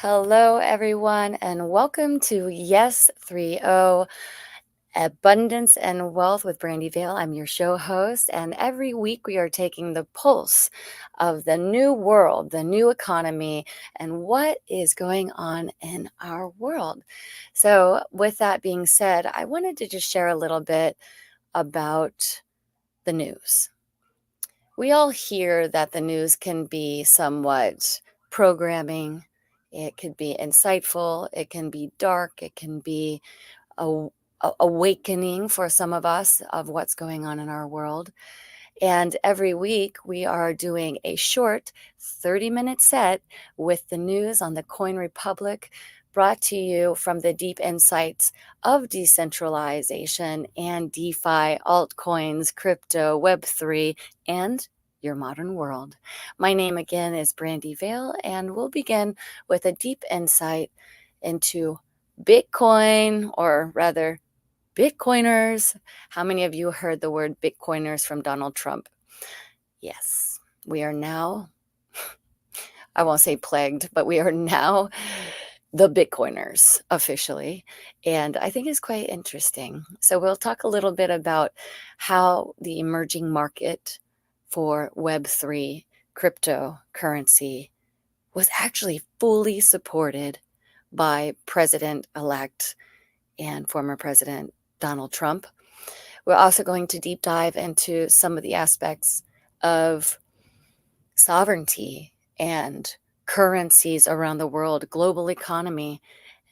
Hello, everyone, and welcome to Yes 3.0 Abundance and Wealth with Brandy Vale. I'm your show host, and every week we are taking the pulse of the new world, the new economy, and what is going on in our world. So, with that being said, I wanted to just share a little bit about the news. We all hear that the news can be somewhat programming. It could be insightful. It can be dark. It can be awakening for some of us of what's going on in our world. And every week we are doing a short 30-minute set with the news on the Coin Republic, brought to you from the deep insights of decentralization and DeFi, altcoins, crypto, Web3, and your modern world. My name again is Brandy Vale, and we'll begin with a deep insight into Bitcoin, or rather Bitcoiners. How many of you heard the word Bitcoiners from Donald Trump? Yes, we are now, I won't say plagued, but we are now the Bitcoiners officially. And I think it's quite interesting. So we'll talk a little bit about how the emerging market for Web3 cryptocurrency was actually fully supported by President-elect and former President Donald Trump. We're also going to deep dive into some of the aspects of sovereignty and currencies around the world, global economy,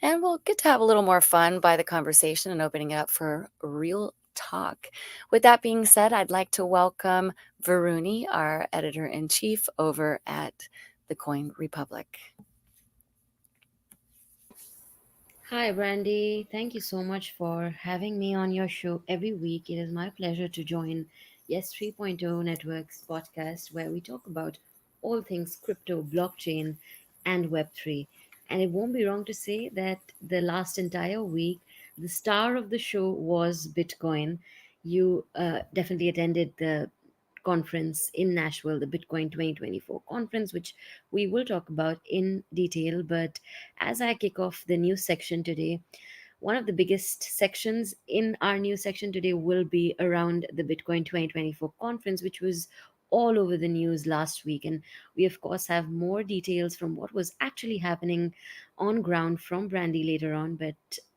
and we'll get to have a little more fun by the conversation and opening it up for real talk. With that being said, I'd like to welcome Varuni, our editor-in-chief over at the Coin Republic. Hi, Brandy. Thank you so much for having me on your show every week. It is my pleasure to join Yes 3.0 Network's podcast where we talk about all things crypto, blockchain, and Web3. And it won't be wrong to say that the last entire week, the star of the show was Bitcoin. You definitely attended the conference in Nashville, the Bitcoin 2024 conference, which we will talk about in detail. But as I kick off the news section today, one of the biggest sections in our news section today will be around the Bitcoin 2024 conference, which was all over the news last week. And we, of course, have more details from what was actually happening on ground from Brandy later on. But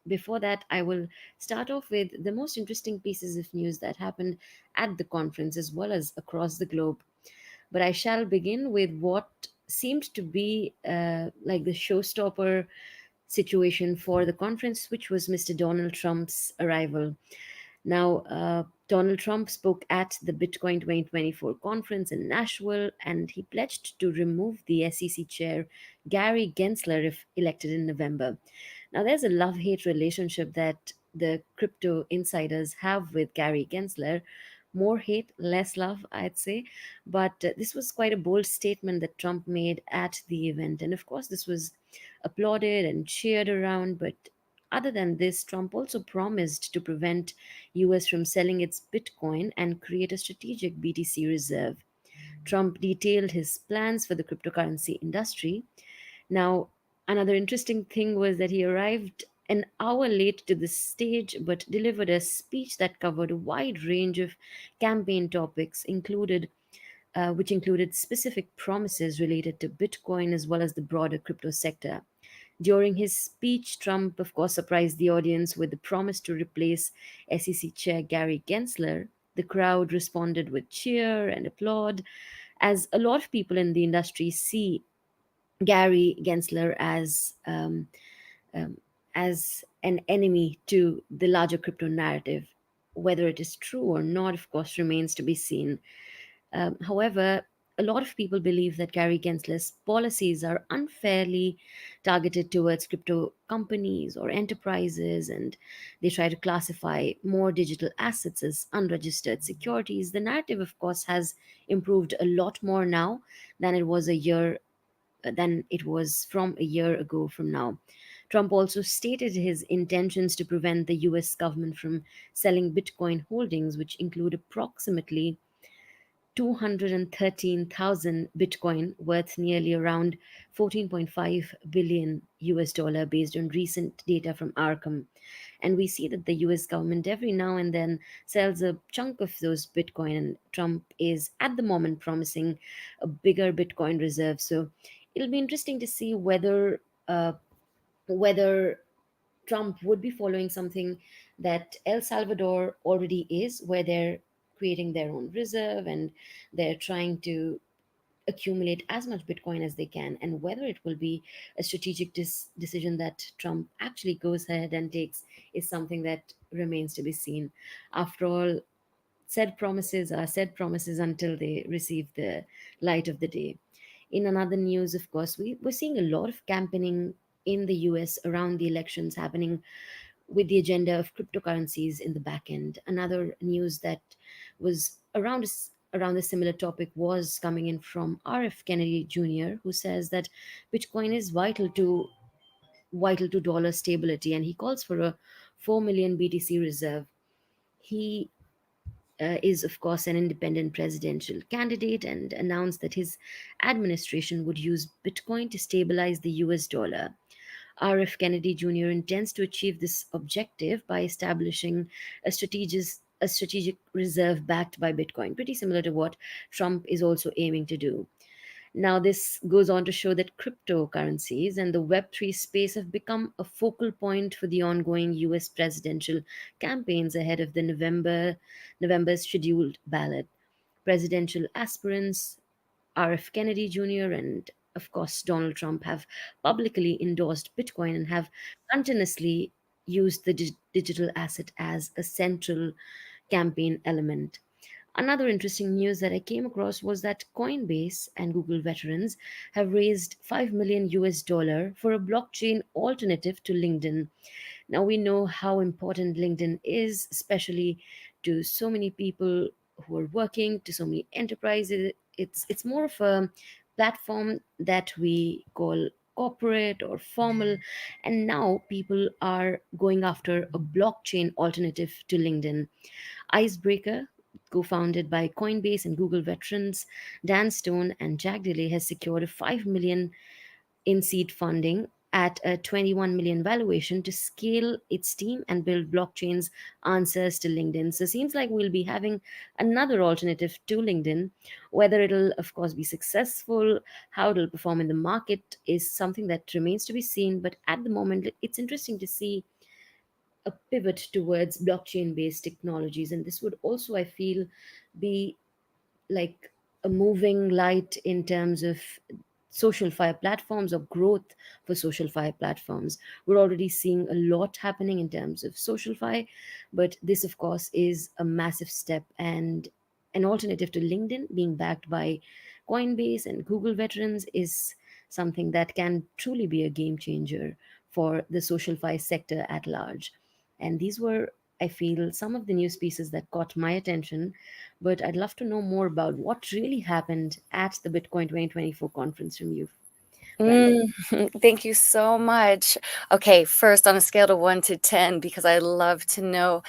before that, I will start off with the most interesting pieces of news that happened at the conference as well as across the globe. But I shall begin with what seemed to be like the showstopper situation for the conference, which was Mr. Donald Trump's arrival. Now, Donald Trump spoke at the Bitcoin 2024 conference in Nashville, and he pledged to remove the SEC chair, Gary Gensler, if elected in November. Now, there's a love hate relationship that the crypto insiders have with Gary Gensler. More hate, less love, I'd say. But this was quite a bold statement that Trump made at the event. And of course, this was applauded and cheered around. But other than this, Trump also promised to prevent US from selling its Bitcoin and create a strategic BTC reserve. Trump detailed his plans for the cryptocurrency industry. Now, another interesting thing was that he arrived an hour late to the stage but delivered a speech that covered a wide range of campaign topics, which included specific promises related to Bitcoin as well as the broader crypto sector. During his speech, Trump, of course, surprised the audience with the promise to replace SEC Chair Gary Gensler. The crowd responded with cheer and applaud, as a lot of people in the industry see Gary Gensler um, as an enemy to the larger crypto narrative. Whether it is true or not, of course, remains to be seen. However, a lot of people believe that Gary Gensler's policies are unfairly targeted towards crypto companies or enterprises, and they try to classify more digital assets as unregistered securities. The narrative, of course, has improved a lot more now than it was from a year ago from now. Trump also stated his intentions to prevent the US government from selling Bitcoin holdings, which include approximately 213,000 Bitcoin, worth nearly around 14.5 billion US dollar, based on recent data from Arkham. And we see that the US government every now and then sells a chunk of those Bitcoin, and Trump is at the moment promising a bigger Bitcoin reserve. So it'll be interesting to see whether Trump would be following something that El Salvador already is, where they're creating their own reserve and they're trying to accumulate as much Bitcoin as they can, and whether it will be a strategic decision that Trump actually goes ahead and takes is something that remains to be seen. After all, said promises are said promises until they receive the light of the day. In another news, of course, we're seeing a lot of campaigning in the US around the elections happening with the agenda of cryptocurrencies in the back end. Another news that was around a similar topic was coming in from RF Kennedy Jr., who says that Bitcoin is vital to dollar stability, and he calls for a 4 million BTC reserve. He is, of course, an independent presidential candidate and announced that his administration would use Bitcoin to stabilize the US dollar. RF Kennedy Jr. intends to achieve this objective by establishing a strategic reserve backed by Bitcoin, pretty similar to what Trump is also aiming to do. Now, this goes on to show that cryptocurrencies and the Web3 space have become a focal point for the ongoing US presidential campaigns ahead of the November's scheduled ballot. Presidential aspirants RF Kennedy Jr. and, of course, Donald Trump have publicly endorsed Bitcoin and have continuously used the digital asset as a central campaign element. Another interesting news that I came across was that Coinbase and Google veterans have raised 5 million US dollar for a blockchain alternative to LinkedIn. Now we know how important LinkedIn is, especially to so many people who are working, to so many enterprises. It's more of a platform that we call corporate or formal, and now people are going after a blockchain alternative to LinkedIn. Icebreaker, co-founded by Coinbase and Google veterans Dan Stone and Jack Delay, has secured a 5 million in seed funding at a 21 million valuation to scale its team and build blockchain's answers to LinkedIn. So it seems like we'll be having another alternative to LinkedIn. Whether it'll, of course, be successful, how it'll perform in the market is something that remains to be seen. But at the moment, it's interesting to see a pivot towards blockchain based technologies. And this would also, I feel, be like a moving light in terms of social fire platforms or growth for social fire platforms. We're already seeing a lot happening in terms of social fire, but this, of course, is a massive step, and an alternative to LinkedIn being backed by Coinbase and Google veterans is something that can truly be a game changer for the social fi sector at large. And these were, I feel, some of the news pieces that caught my attention, but I'd love to know more about what really happened at the Bitcoin 2024 conference from you, Brandy. Thank you so much. Okay, first on a scale of 1 to 10, because I love to know,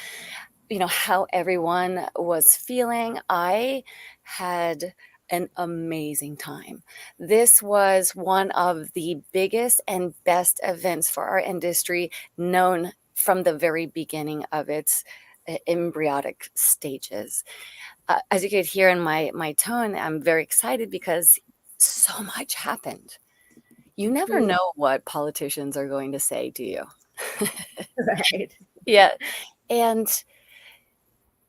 how everyone was feeling. I had an amazing time. This was one of the biggest and best events for our industry, known from the very beginning of its embryonic stages. As you could hear in my tone, I'm very excited because so much happened. You never Hmm. know what politicians are going to say, do you? Right. Yeah. And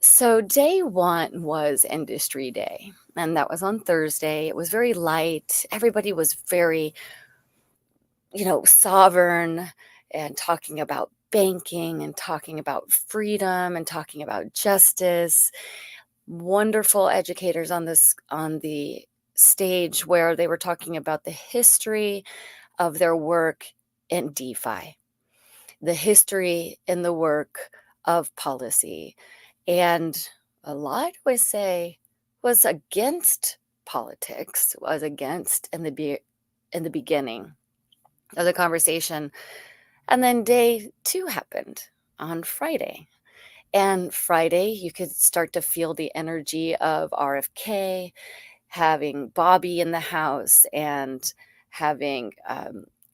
so day one was industry day, and that was on Thursday. It was very light. Everybody was very, sovereign and talking about banking and talking about freedom and talking about justice. Wonderful educators on the stage where they were talking about the history of their work in DeFi, the history in the work of policy. And a lot would say was against politics, was against in the beginning of the conversation. And then day two happened on Friday. And Friday, you could start to feel the energy of RFK, having Bobby in the house, and having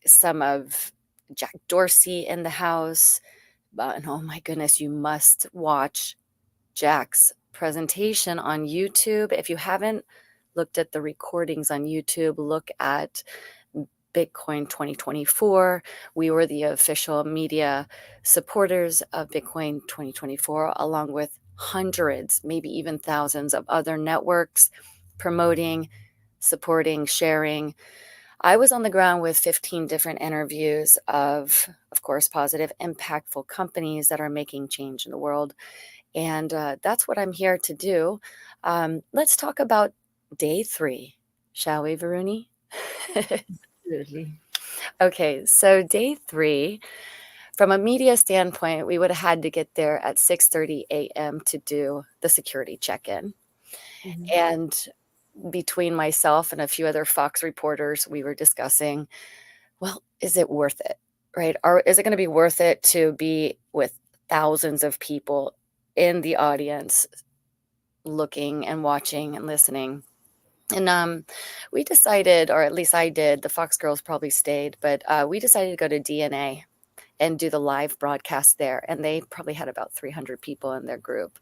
some of Jack Dorsey in the house. And oh my goodness, you must watch Jack's presentation on YouTube. If you haven't looked at the recordings on YouTube, look at Bitcoin 2024. We were the official media supporters of Bitcoin 2024, along with hundreds, maybe even thousands of other networks promoting, supporting, sharing. I was on the ground with 15 different interviews of course, positive, impactful companies that are making change in the world. And that's what I'm here to do. Let's talk about day 3, shall we, Varuni? Absolutely. Okay, so day 3, from a media standpoint, we would have had to get there at 6:30 a.m. to do the security check-in. Mhm. And between myself and a few other Fox reporters, we were discussing, well, is it worth it, right? Is it going to be worth it to be with thousands of people in the audience looking and watching and listening? And we decided, or at least I did, the Fox girls probably stayed, but we decided to go to DNA and do the live broadcast there. And they probably had about 300 people in their group.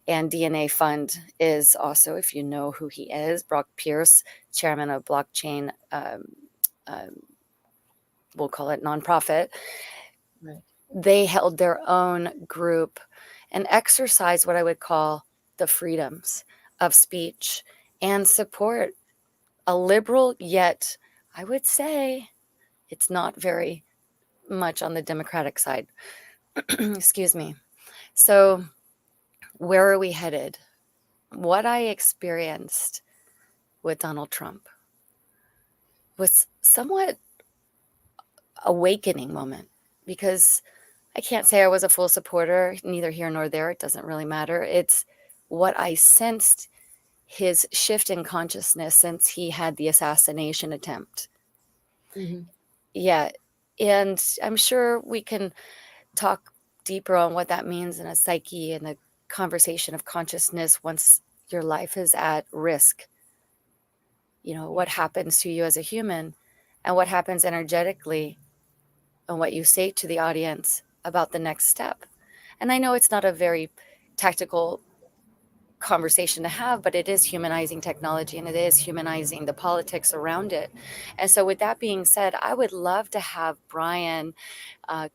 And DNA Fund is also, if you know who he is, Brock Pierce, chairman of Blockchain, we'll call it nonprofit. Right. They held their own group and exercised what I would call the freedoms of speech and support a liberal, yet I would say it's not very much on the Democratic side. Excuse me. So where are we headed? What I experienced with Donald Trump was somewhat awakening moment, because I can't say I was a full supporter, neither here nor there. It doesn't really matter. It's what I sensed, his shift in consciousness since he had the assassination attempt. Mm-hmm. Yeah. And I'm sure we can talk deeper on what that means in a psyche and a conversation of consciousness once your life is at risk. What happens to you as a human and what happens energetically and what you say to the audience about the next step. And I know it's not a very tactical conversation to have, but it is humanizing technology and it is humanizing the politics around it. And so with that being said, I would love to have Brian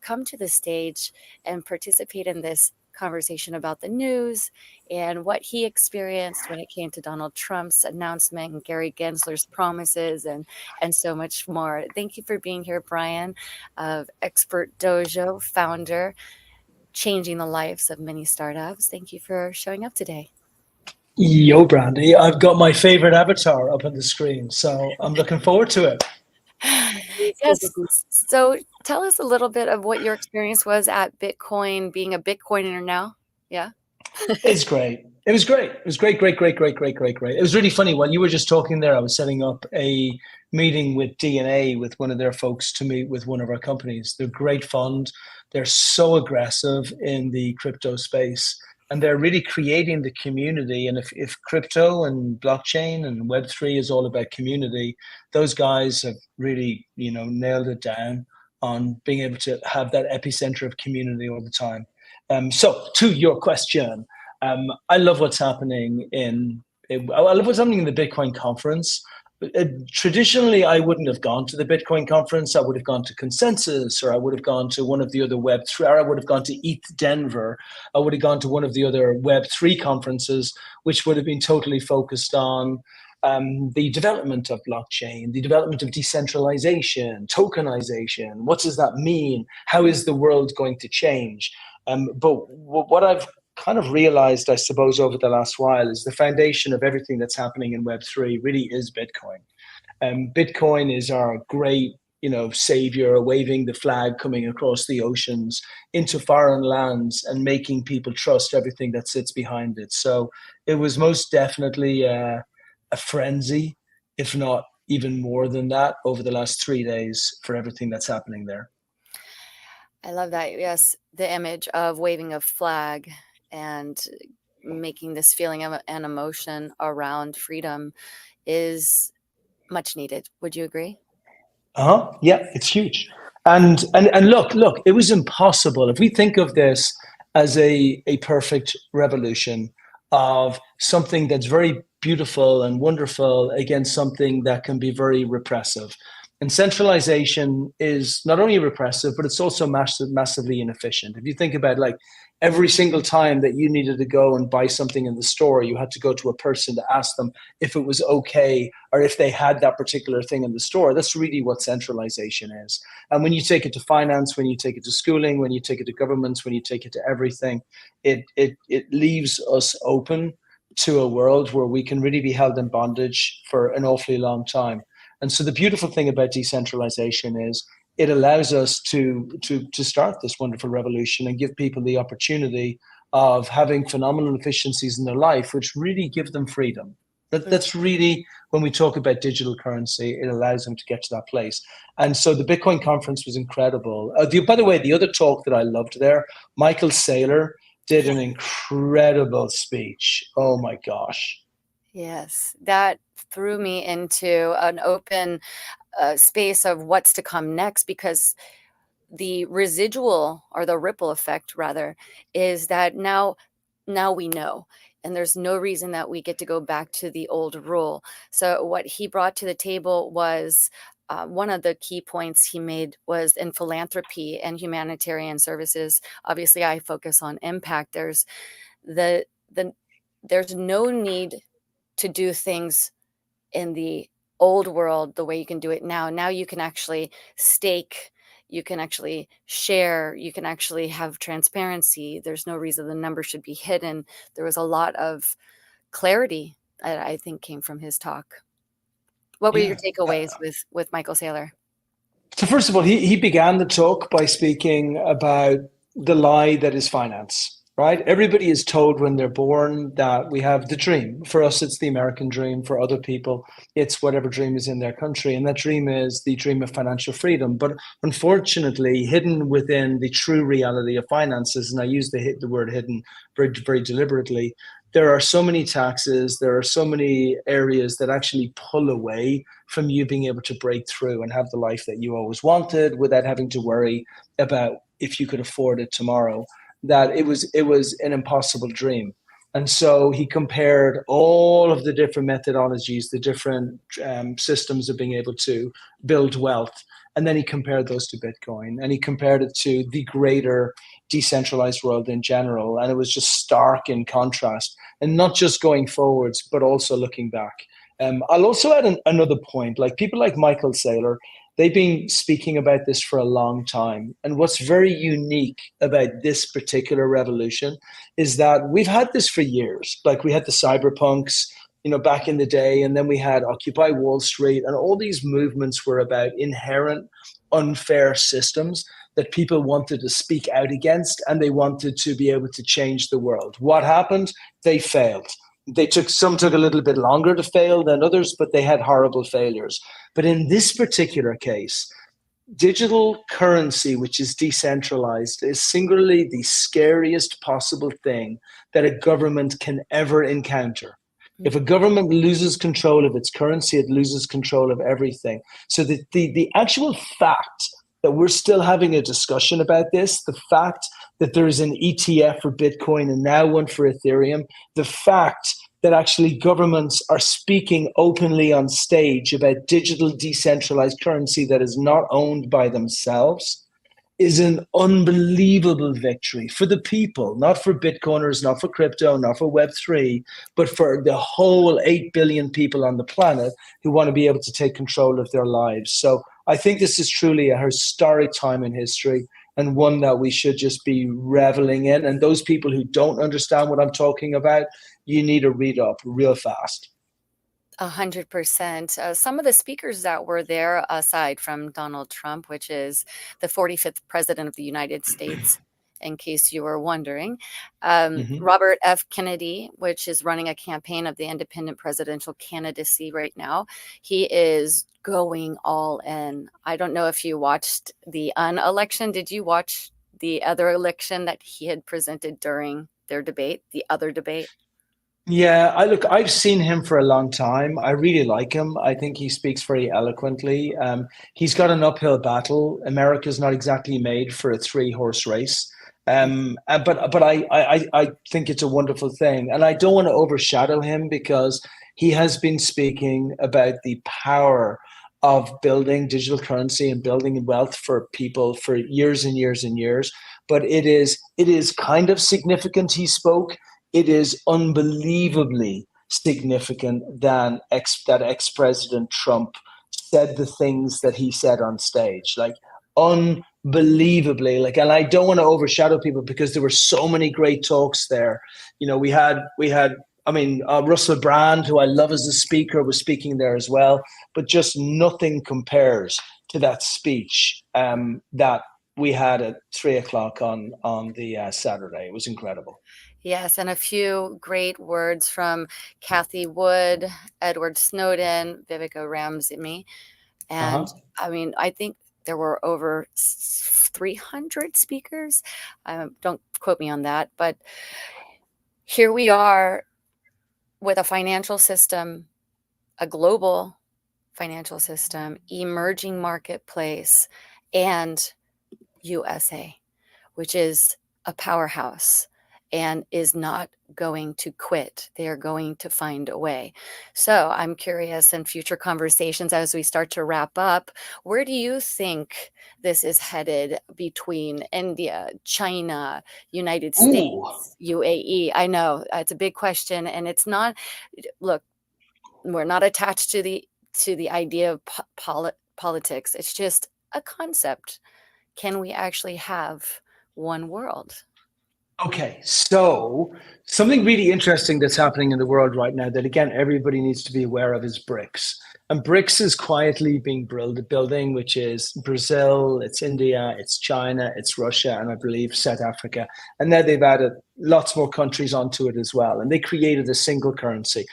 come to the stage and participate in this conversation about the news and what he experienced when it came to Donald Trump's announcement and Gary Gensler's promises and so much more. Thank you for being here, Brian, of Expert Dojo, founder, changing the lives of many startups. Thank you for showing up today. Yo, Brandy, I've got my favorite avatar up on the screen, so I'm looking forward to it. Yes. So tell us a little bit of what your experience was at Bitcoin, being a Bitcoiner now. Yeah. It's great. It was great. It was great. It was really funny. While you were just talking there, I was setting up a meeting with DNA with one of their folks to meet with one of our companies. They're a great fund. They're so aggressive in the crypto space, and they're really creating the community. And if crypto and blockchain and Web3 is all about community, those guys have really, nailed it down on being able to have that epicenter of community all the time. So to your question, I love what's happening I love what's happening in the Bitcoin conference. Traditionally, I wouldn't have gone to the Bitcoin conference. I would have gone to Consensus, or I would have gone to one of the other Web3, or I would have gone to ETH Denver. I would have gone to one of the other Web3 conferences, which would have been totally focused on the development of blockchain, the development of decentralization, tokenization. What does that mean? How is the world going to change? But what I've kind of realized, I suppose, over the last while is the foundation of everything that's happening in Web3 really is Bitcoin. Bitcoin is our great, savior, waving the flag coming across the oceans into foreign lands and making people trust everything that sits behind it. So it was most definitely a frenzy, if not even more than that, over the last 3 days for everything that's happening there. I love that. Yes, the image of waving a flag and making this feeling of an emotion around freedom is much needed. Would you agree? Yeah, it's huge. And look, it was impossible. If we think of this as a perfect revolution of something that's very beautiful and wonderful against something that can be very repressive. And centralization is not only repressive, but it's also massively inefficient. If you think about like every single time that you needed to go and buy something in the store, you had to go to a person to ask them if it was okay or if they had that particular thing in the store. That's really what centralization is. And when you take it to finance, when you take it to schooling, when you take it to governments, when you take it to everything, it leaves us open to a world where we can really be held in bondage for an awfully long time. And so the beautiful thing about decentralization is it allows us to start this wonderful revolution and give people the opportunity of having phenomenal efficiencies in their life, which really give them freedom. That's really, when we talk about digital currency, it allows them to get to that place. And so the Bitcoin conference was incredible. By the way, the other talk that I loved there, Michael Saylor did an incredible speech. Oh my gosh. Yes, that threw me into an open space of what's to come next, because the residual, or the ripple effect rather, is that now we know, and there's no reason that we get to go back to the old rule. So what he brought to the table was one of the key points he made was in philanthropy and humanitarian services. Obviously, I focus on impact. There's there's no need to do things in the old world the way you can do it now. Now you can actually stake, you can actually share, you can actually have transparency. There's no reason the number should be hidden. There was a lot of clarity that I think came from his talk. What were your takeaways with Michael Saylor? So first of all, he began the talk by speaking about the lie that is finance. Right? Everybody is told when they're born that we have the dream. For us, it's the American dream. For other people, it's whatever dream is in their country. And that dream is the dream of financial freedom. But unfortunately, hidden within the true reality of finances, and I use the word hidden very, very deliberately, there are so many taxes, there are so many areas that actually pull away from you being able to break through and have the life that you always wanted without having to worry about if you could afford it tomorrow. That it was an impossible dream. And so he compared all of the different methodologies, the different systems of being able to build wealth. And then he compared those to Bitcoin, and he compared it to the greater decentralized world in general. And it was just stark in contrast, and not just going forwards, but also looking back. I'll also add another point, like people like Michael Saylor, they've been speaking about this for a long time. And what's very unique about this particular revolution is that we've had this for years. Like we had the cyberpunks, back in the day, and then we had Occupy Wall Street, and all these movements were about inherent unfair systems that people wanted to speak out against, and they wanted to be able to change the world. What happened? They failed. Some took a little bit longer to fail than others, but they had horrible failures. But in this particular case, digital currency, which is decentralized, is singularly the scariest possible thing that a government can ever encounter. If a government loses control of its currency, it loses control of everything. So the actual fact that we're still having a discussion about this, the fact that there is an ETF for Bitcoin and now one for Ethereum, the fact that actually governments are speaking openly on stage about digital decentralized currency that is not owned by themselves, is an unbelievable victory for the people, not for Bitcoiners, not for crypto, not for Web3, but for the whole 8 billion people on the planet who want to be able to take control of their lives. So I think this is truly a historic time in history, and one that we should just be reveling in. And those people who don't understand what I'm talking about, you need to read up real fast. 100%. Some of the speakers that were there, aside from Donald Trump, which is the 45th president of the United States, in case you were wondering, Robert F. Kennedy, which is running a campaign of the independent presidential candidacy right now. He is going all in. I don't know if you watched the election. Did you watch the other election that he had presented during their debate, the other debate? Yeah, I've seen him for a long time. I really like him. I think he speaks very eloquently. He's got an uphill battle. America's not exactly made for a three-horse race. But I think it's a wonderful thing. And I don't want to overshadow him because he has been speaking about the power of building digital currency and building wealth for people for years and years and years. But it is kind of significant he spoke. It is unbelievably significant that ex-President Trump said the things that he said on stage, like unbelievably. Like, and I don't want to overshadow people because there were so many great talks there. You know, we had. I mean, Russell Brand, who I love as a speaker, was speaking there as well. But just nothing compares to that speech that we had at 3 o'clock on the Saturday. It was incredible. Yes, and a few great words from Kathy Wood, Edward Snowden, Vivica Ramsey, and I mean, I think there were over 300 speakers. Don't quote me on that, but here we are with a financial system, a global financial system, emerging marketplace, and USA, which is a powerhouse and is not going to quit. They are going to find a way. So I'm curious in future conversations as we start to wrap up, where do you think this is headed between India, China, United States, UAE? I know it's a big question, and it's not, look, we're not attached to the idea of politics. It's just a concept. Can we actually have one world? Okay, so something really interesting that's happening in the world right now that, again, everybody needs to be aware of is BRICS. And BRICS is quietly being building, which is Brazil, it's India, it's China, it's Russia, and I believe South Africa. And now they've added lots more countries onto it as well. And they created a single currency.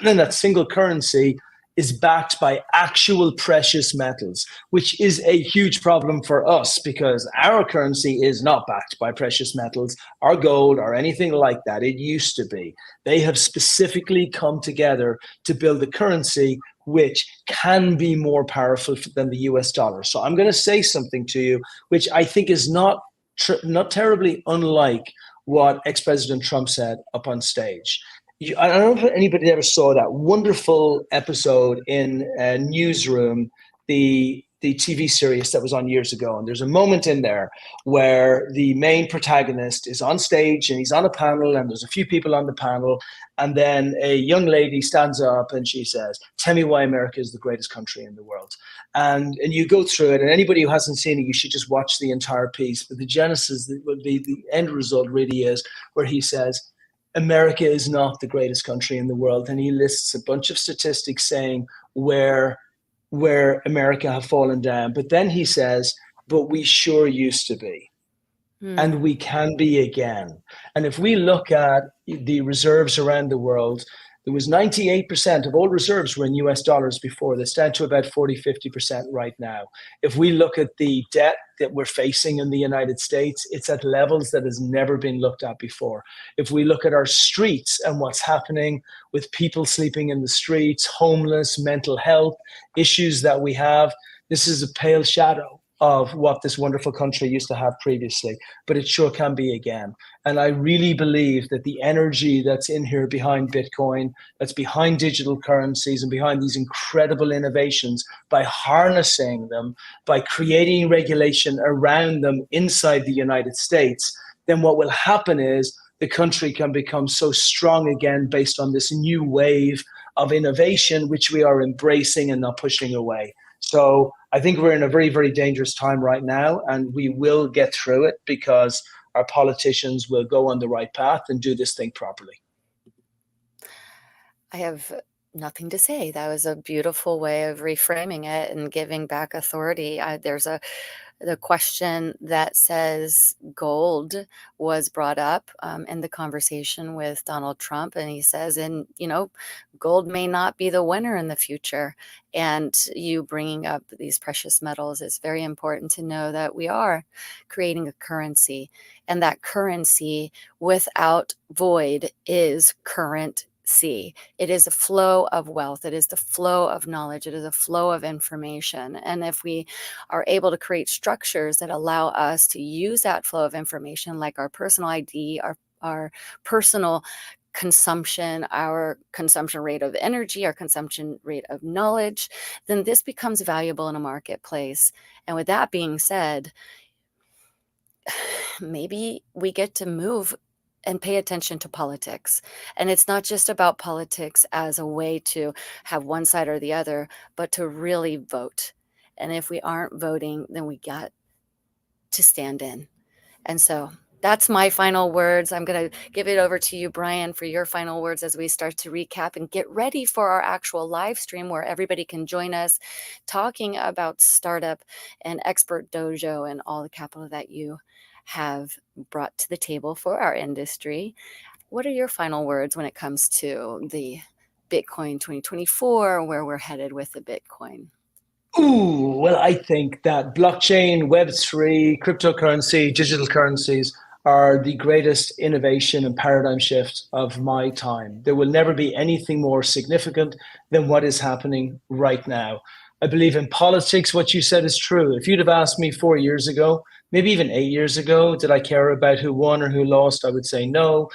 And that single currency is backed by actual precious metals, which is a huge problem for us because our currency is not backed by precious metals, or gold, or anything like that. It used to be. They have specifically come together to build a currency which can be more powerful than the US dollar. So I'm going to say something to you, which I think is not terribly unlike what ex-President Trump said up on stage. I don't know if anybody ever saw that wonderful episode in Newsroom, the TV series that was on years ago. And there's a moment in there where the main protagonist is on stage and he's on a panel and there's a few people on the panel. And then a young lady stands up and she says, "Tell me why America is the greatest country in the world." And you go through it, and anybody who hasn't seen it, you should just watch the entire piece. But the genesis, the end result really is where he says, America is not the greatest country in the world. And he lists a bunch of statistics saying where America have fallen down. But then he says, but we sure used to be. And we can be again. And if we look at the reserves around the world, there was 98% of all reserves were in US dollars before. That's down to about 40-50% right now. If we look at the debt that we're facing in the United States, it's at levels that has never been looked at before. If we look at our streets and what's happening with people sleeping in the streets, homeless, mental health issues that we have, this is a pale shadow of what this wonderful country used to have previously, but it sure can be again. And I really believe that the energy that's in here behind Bitcoin, that's behind digital currencies and behind these incredible innovations, by harnessing them, by creating regulation around them inside the United States, then what will happen is the country can become so strong again based on this new wave of innovation, which we are embracing and not pushing away. So I think we're in a very, very dangerous time right now, and we will get through it because our politicians will go on the right path and do this thing properly. I have nothing to say. That was a beautiful way of reframing it and giving back authority. There's the question that says gold was brought up in the conversation with Donald Trump, and he says, and gold may not be the winner in the future. And you bringing up these precious metals, it's very important to know that we are creating a currency, and that currency without void is currency. It is a flow of wealth. It is the flow of knowledge. It is a flow of information. And if we are able to create structures that allow us to use that flow of information, like our personal ID, our personal consumption, our consumption rate of energy, our consumption rate of knowledge, then this becomes valuable in a marketplace. And with that being said, maybe we get to move and pay attention to politics. And it's not just about politics as a way to have one side or the other, but to really vote. And if we aren't voting, then we got to stand in. And so that's my final words. I'm going to give it over to you, Brian, for your final words as we start to recap and get ready for our actual live stream where everybody can join us talking about startup and expert dojo and all the capital that you have brought to the table for our industry. What are your final words when it comes to the Bitcoin 2024, where we're headed with the Bitcoin? Ooh, well, I think that blockchain, Web3, cryptocurrency, digital currencies are the greatest innovation and paradigm shift of my time. There will never be anything more significant than what is happening right now. I believe in politics, what you said is true. If you'd have asked me 4 years ago, maybe even 8 years ago, did I care about who won or who lost? I would say no.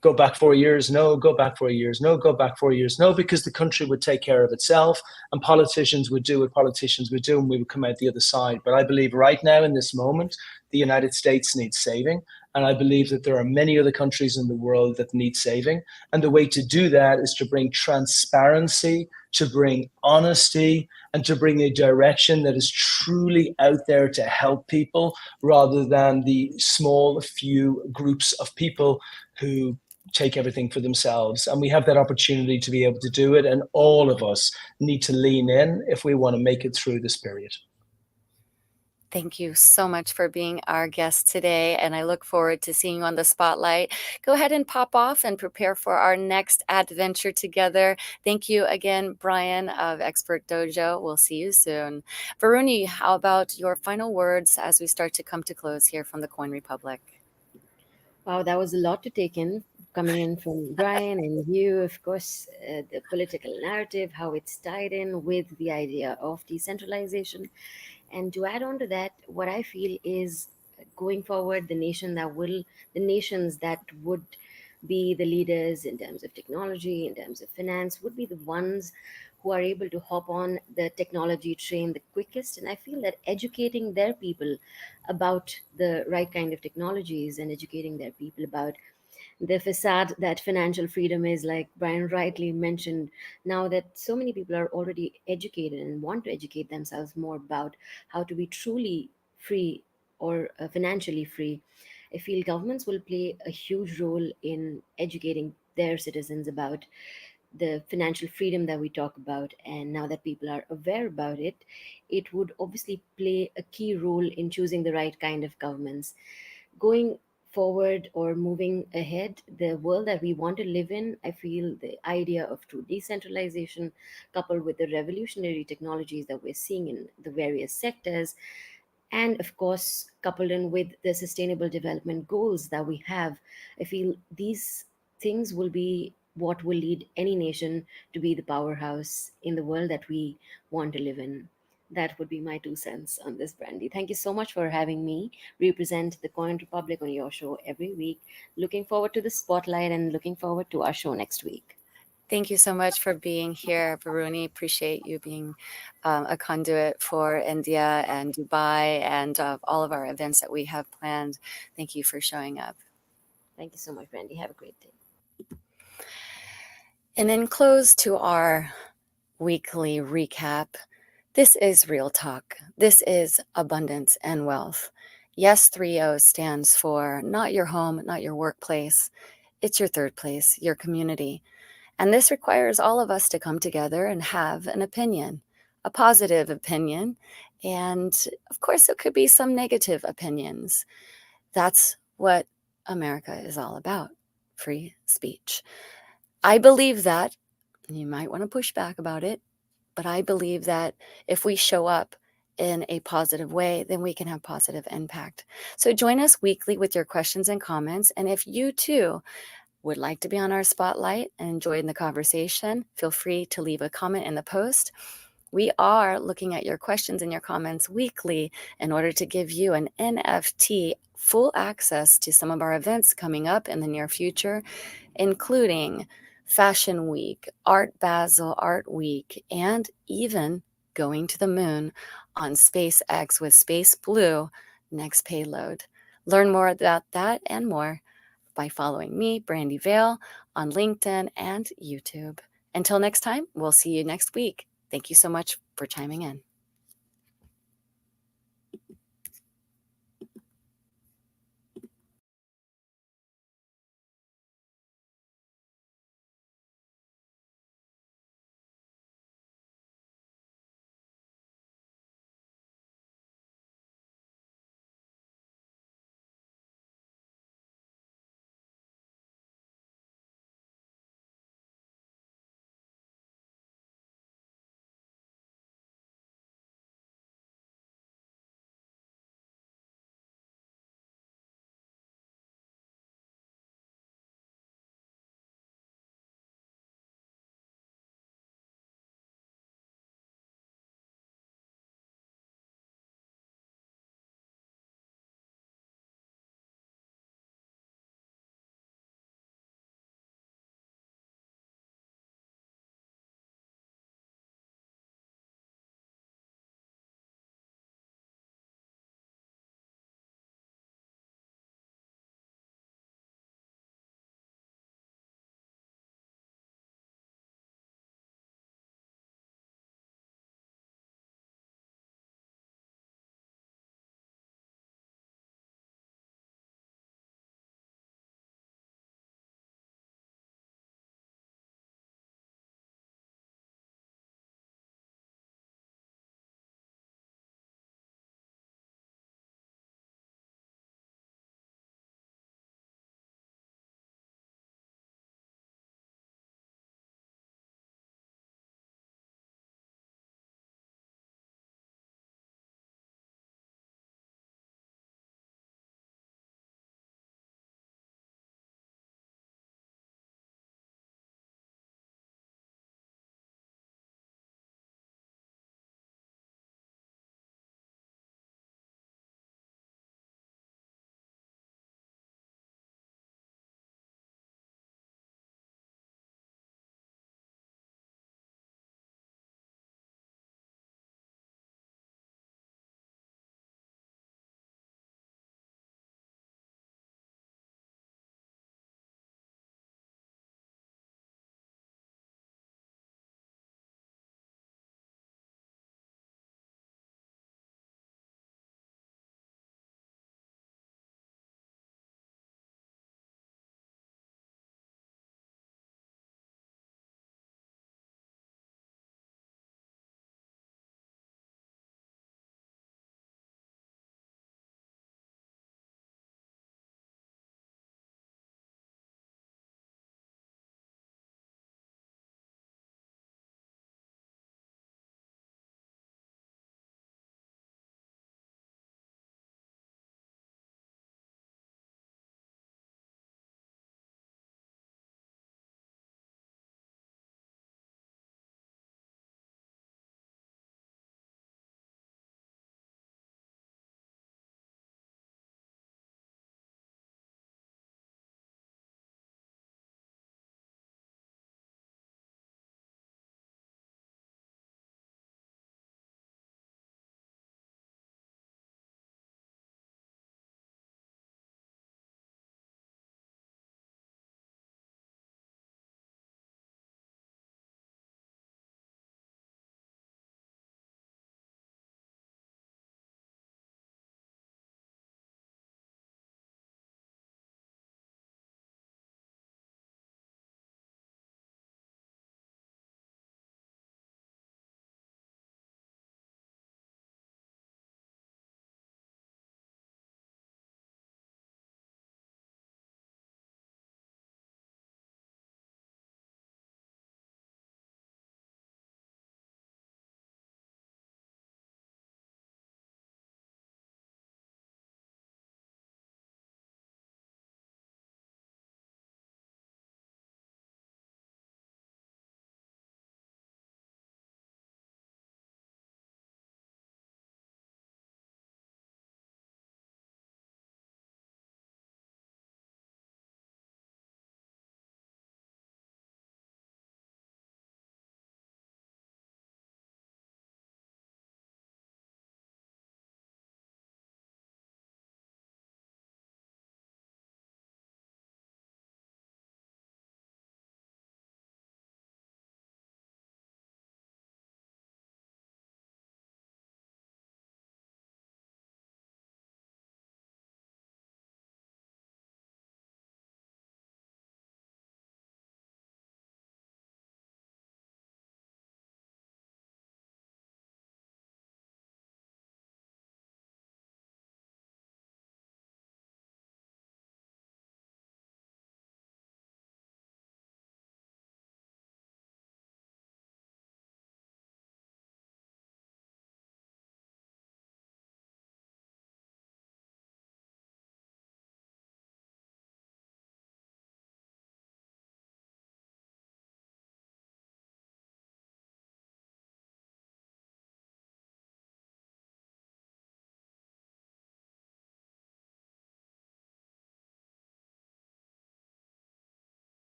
Go back 4 years, no. Go back 4 years, no. Go back 4 years, no, because the country would take care of itself and politicians would do what politicians would do and we would come out the other side. But I believe right now in this moment, the United States needs saving. And I believe that there are many other countries in the world that need saving. And the way to do that is to bring transparency, to bring honesty, and to bring a direction that is truly out there to help people rather than the small few groups of people who take everything for themselves. And we have that opportunity to be able to do it. And all of us need to lean in if we want to make it through this period. Thank you so much for being our guest today, and I look forward to seeing you on the spotlight. Go ahead and pop off and prepare for our next adventure together. Thank you again, Brian of Expert Dojo. We'll see you soon. Varuni, how about your final words as we start to come to close here from the Coin Republic? Wow, that was a lot to take in, coming in from Brian and you, of course, the political narrative, how it's tied in with the idea of decentralization. And to add on to that, what I feel is going forward, the nations that would be the leaders in terms of technology, in terms of finance, would be the ones who are able to hop on the technology train the quickest. And I feel that educating their people about the right kind of technologies and educating their people about the facade that financial freedom is, like Brian rightly mentioned, now that so many people are already educated and want to educate themselves more about how to be truly free or financially free, I feel governments will play a huge role in educating their citizens about the financial freedom that we talk about. And now that people are aware about it, it would obviously play a key role in choosing the right kind of governments. Going forward or moving ahead, the world that we want to live in, I feel the idea of true decentralization, coupled with the revolutionary technologies that we're seeing in the various sectors, and of course, coupled in with the sustainable development goals that we have, I feel these things will be what will lead any nation to be the powerhouse in the world that we want to live in. That would be my 2 cents on this, Brandy. Thank you so much for having me represent the Coin Republic on your show every week. Looking forward to the spotlight and looking forward to our show next week. Thank you so much for being here, Varuni. Appreciate you being a conduit for India and Dubai and all of our events that we have planned. Thank you for showing up. Thank you so much, Brandy. Have a great day. And then close to our weekly recap. This is Real Talk. This is abundance and wealth. Yes, 3O stands for not your home, not your workplace. It's your third place, your community. And this requires all of us to come together and have an opinion, a positive opinion. And of course, there could be some negative opinions. That's what America is all about, free speech. I believe that, you might want to push back about it, but I believe that if we show up in a positive way, then we can have positive impact. So join us weekly with your questions and comments. And if you too would like to be on our spotlight and enjoy the conversation, feel free to leave a comment in the post. We are looking at your questions and your comments weekly in order to give you an NFT full access to some of our events coming up in the near future, including Fashion Week, Art Basel Art Week, and even going to the moon on SpaceX with Space Blue next payload. Learn more about that and more by following me, Brandy Vale, on LinkedIn and YouTube. Until next time, we'll see you next week. Thank you so much for chiming in.